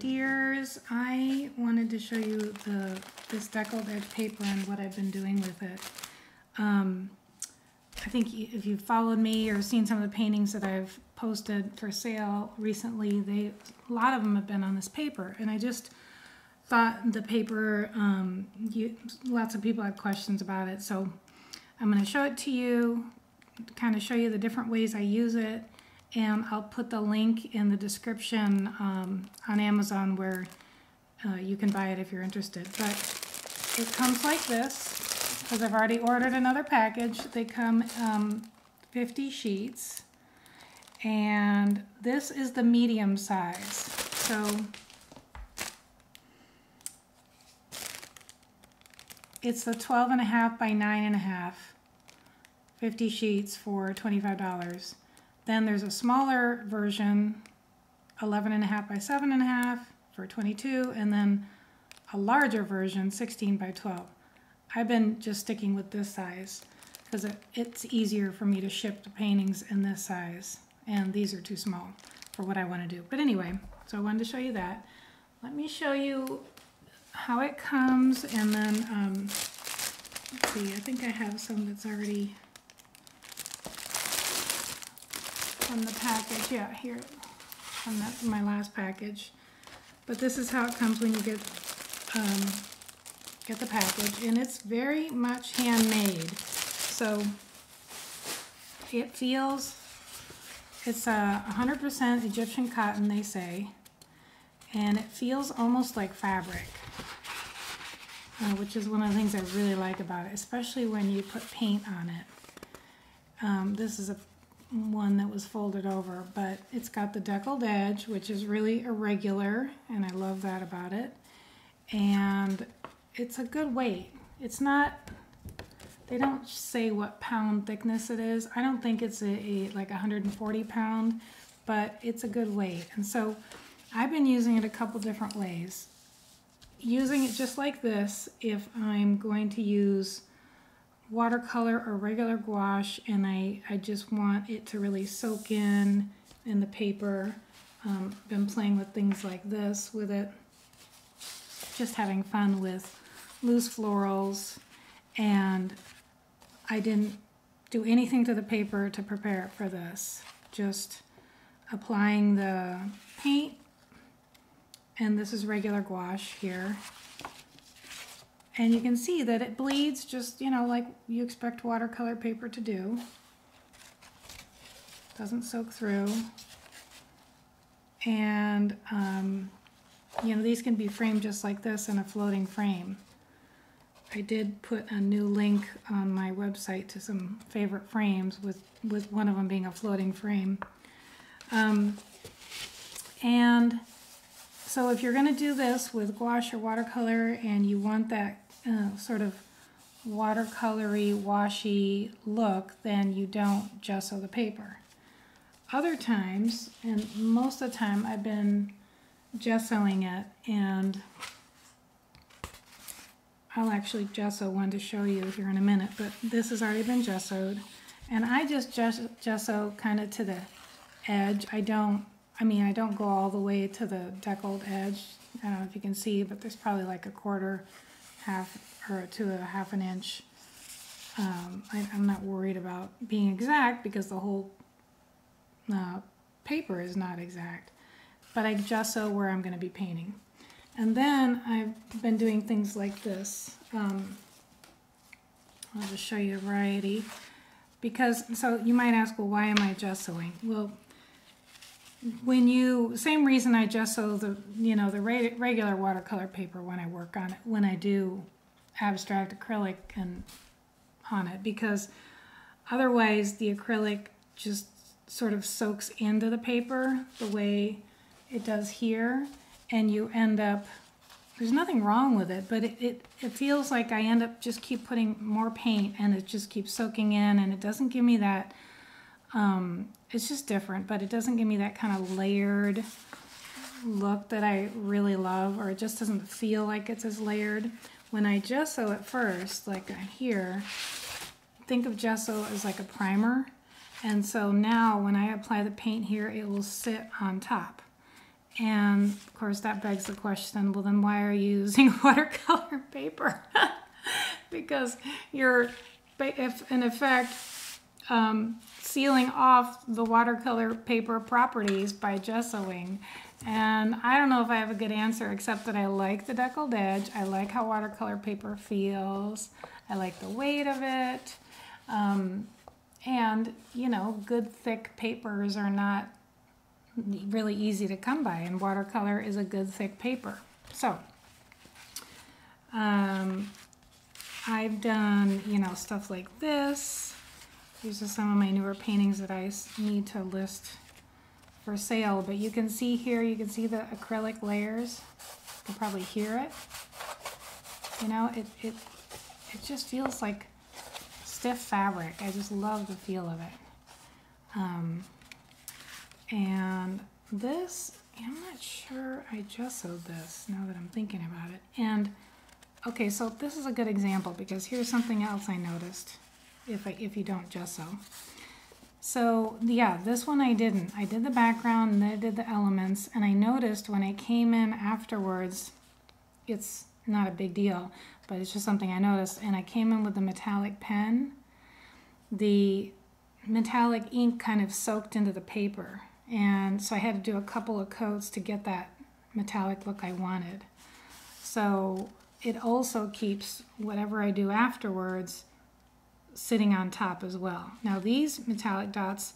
dears, I wanted to show you this deckled edge paper and what I've been doing with it. I think if you've followed me or seen some of the paintings that I've posted for sale recently, a lot of them have been on this paper, and I just thought the paper, lots of people had questions about it, so I'm going to show it to you, kind of show you the different ways I use it, and I'll put the link in the description on Amazon where you can buy it if you're interested. But it comes like this, because I've already ordered another package. They come 50 sheets, and this is the medium size. So it's the 12.5 by 9.5, 50 sheets for $25. Then there's a smaller version, 11.5 by 7.5 for $22, and then a larger version, 16 by 12. I've been just sticking with this size because it's easier for me to ship the paintings in this size, and these are too small for what I want to do. But anyway, so I wanted to show you that. Let me show you how it comes, and then let's see, I think I have some that's already from the package. Yeah, here from my last package. But this is how it comes when you get the package, and it's very much handmade. So it feels, it's 100% Egyptian cotton, they say, and it feels almost like fabric, which is one of the things I really like about it, especially when you put paint on it. This is one that was folded over, but it's got the deckled edge, which is really irregular, and I love that about it. And it's a good weight. It's not, they don't say what pound thickness it is. I don't think it's like 140 pound, but it's a good weight. And so I've been using it a couple different ways. Using it just like this if I'm going to use watercolor or regular gouache, and I just want it to really soak in the paper. Been playing with things like this with it, just having fun with loose florals, and I didn't do anything to the paper to prepare it for this. Just applying the paint, and this is regular gouache here. And you can see that it bleeds just, you know, like you expect watercolor paper to do. Doesn't soak through. And, you know, these can be framed just like this in a floating frame. I did put a new link on my website to some favorite frames, with one of them being a floating frame. And so if you're going to do this with gouache or watercolor and you want that sort of watercolory, washy look, then you don't gesso the paper. Other times, and most of the time, I've been gessoing it, and I'll actually gesso one to show you here in a minute, but this has already been gessoed, and I just gesso kind of to the edge. I don't go all the way to the deckled edge. I don't know if you can see, but there's probably like a quarter, half, or to a half an inch. I'm not worried about being exact because the whole paper is not exact, but I gesso where I'm going to be painting. And then I've been doing things like this. I'll just show you a variety. Because, so you might ask, well, why am I gessoing? Well, same reason I gesso the regular watercolor paper when I work on it, when I do abstract acrylic and on it, because otherwise the acrylic just sort of soaks into the paper the way it does here, and you end up, there's nothing wrong with it, but it feels like I end up just keep putting more paint, and it just keeps soaking in, and it doesn't give me that, it's just different, but it doesn't give me that kind of layered look that I really love, or it just doesn't feel like it's as layered. When I gesso it first, like here, think of gesso as like a primer, and so now when I apply the paint here, it will sit on top. And of course that begs the question, well then why are you using watercolor paper? Because you're, if in effect, sealing off the watercolor paper properties by gessoing. And I don't know if I have a good answer, except that I like the deckled edge. I like how watercolor paper feels. I like the weight of it. And, you know, good thick papers are not really easy to come by, and watercolor is a good thick paper. So, I've done, you know, stuff like this. These are some of my newer paintings that I need to list for sale, but you can see here, you can see the acrylic layers. You can probably hear it. You know, it just feels like stiff fabric. I just love the feel of it. And this, I'm not sure I gessoed this now that I'm thinking about it. And okay, so this is a good example because here's something else I noticed if you don't gesso. So yeah, this one I didn't. I did the background and then I did the elements, and I noticed when I came in afterwards, it's not a big deal, but it's just something I noticed, and I came in with the metallic pen. The metallic ink kind of soaked into the paper, and so I had to do a couple of coats to get that metallic look I wanted. So it also keeps whatever I do afterwards sitting on top as well. Now these metallic dots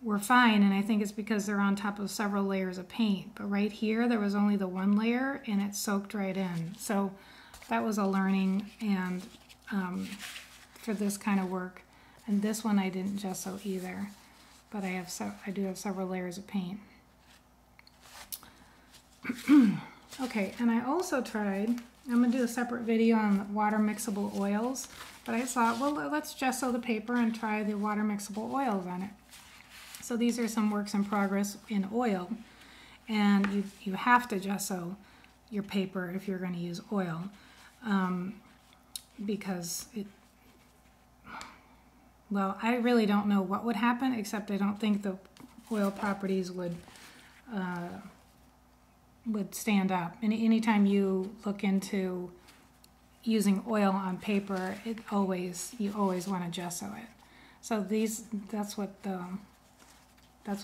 were fine, and I think it's because they're on top of several layers of paint, but right here there was only the one layer and it soaked right in. So that was a learning, and for this kind of work. And this one I didn't gesso either, but I do have several layers of paint. Okay, and I also tried, I'm going to do a separate video on water mixable oils, but I thought, well, let's gesso the paper and try the water mixable oils on it. So these are some works in progress in oil, and you have to gesso your paper if you're going to use oil, because well, I really don't know what would happen, except I don't think the oil properties would stand up. And anytime you look into using oil on paper, you always want to gesso it. So that's what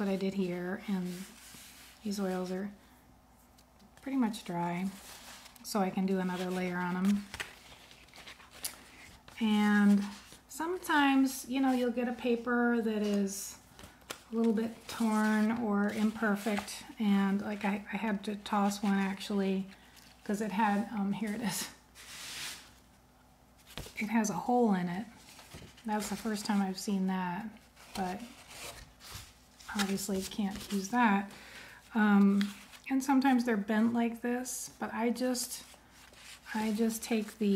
I did here, and these oils are pretty much dry, so I can do another layer on them. And sometimes, you know, you'll get a paper that is a little bit torn or imperfect, and like I had to toss one actually because it had, here it is, it has a hole in it. That's the first time I've seen that, but obviously can't use that. And sometimes they're bent like this, but I just take the,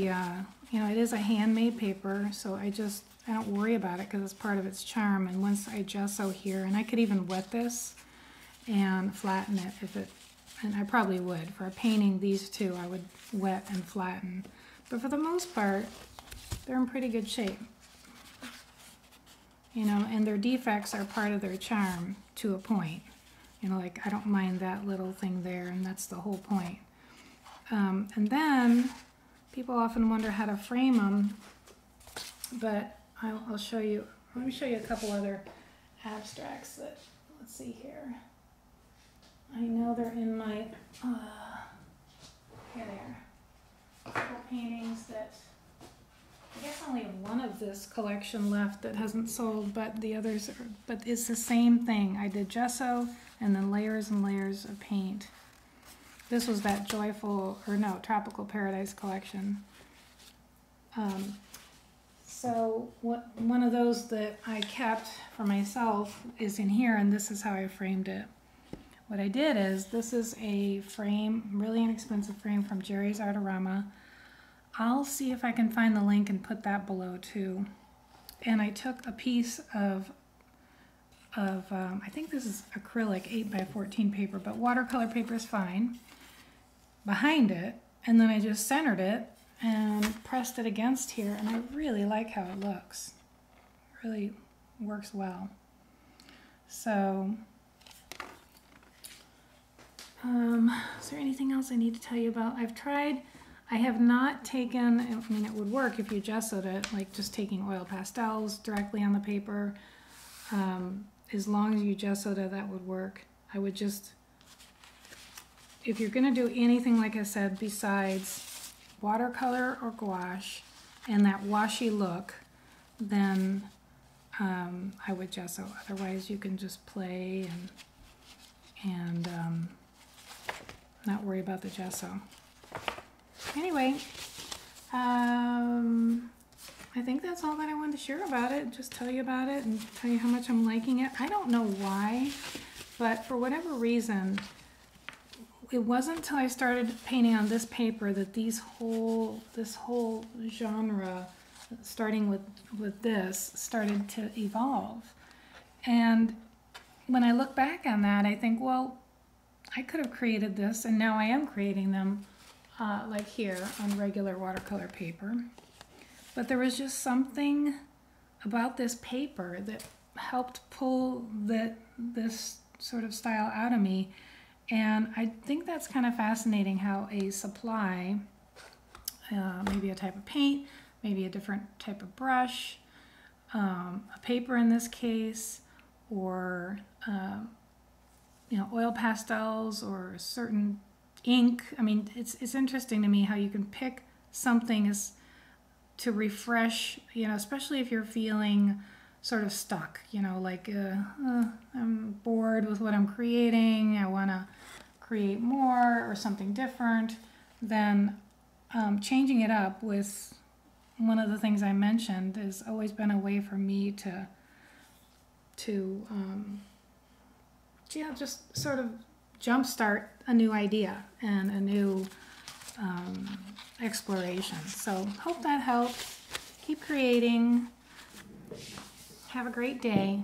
you know, it is a handmade paper, so I don't worry about it because it's part of its charm. And once I gesso here, and I could even wet this and flatten it and I probably would. For a painting, these two I would wet and flatten. But for the most part, they're in pretty good shape. You know, and their defects are part of their charm to a point. You know, like I don't mind that little thing there, and that's the whole point. And then people often wonder how to frame them, but I'll show you. Let me show you a couple other abstracts that, let's see here. I know they're in my, here they are. A couple paintings that, I guess only one of this collection left that hasn't sold, but the others are, but it's the same thing. I did gesso and then layers and layers of paint. This was that Tropical Paradise collection. So one of those that I kept for myself is in here, and this is how I framed it. What I did is, this is a frame, really inexpensive frame from Jerry's Artorama. I'll see if I can find the link and put that below too. And I took a piece of I think this is acrylic 8x14 paper, but watercolor paper is fine, behind it, and then I just centered it and pressed it against here, and I really like how it looks. It really works well. So Is there anything else I need to tell you about? I have not taken, I mean, it would work if you gessoed it, like just taking oil pastels directly on the paper. As long as you gessoed it, that would work. I would just, if you're going to do anything, like I said, besides watercolor or gouache and that washy look, then I would gesso. Otherwise, you can just play and not worry about the gesso. Anyway, I think that's all that I wanted to share about it. Just tell you about it and tell you how much I'm liking it. I don't know why, but for whatever reason, it wasn't until I started painting on this paper that this whole genre, starting with this, started to evolve. And when I look back on that, I think, well, I could have created this, and now I am creating them like here on regular watercolor paper. But there was just something about this paper that helped pull this sort of style out of me. And I think that's kind of fascinating how a supply, maybe a type of paint, maybe a different type of brush, a paper in this case, or oil pastels or certain ink. I mean, it's interesting to me how you can pick something to refresh, especially if you're feeling sort of stuck, like I'm bored with what I'm creating, I want to create more or something different. Then changing it up with one of the things I mentioned has always been a way for me to just sort of jumpstart a new idea and a new exploration. So hope that helped. Keep creating. Have a great day.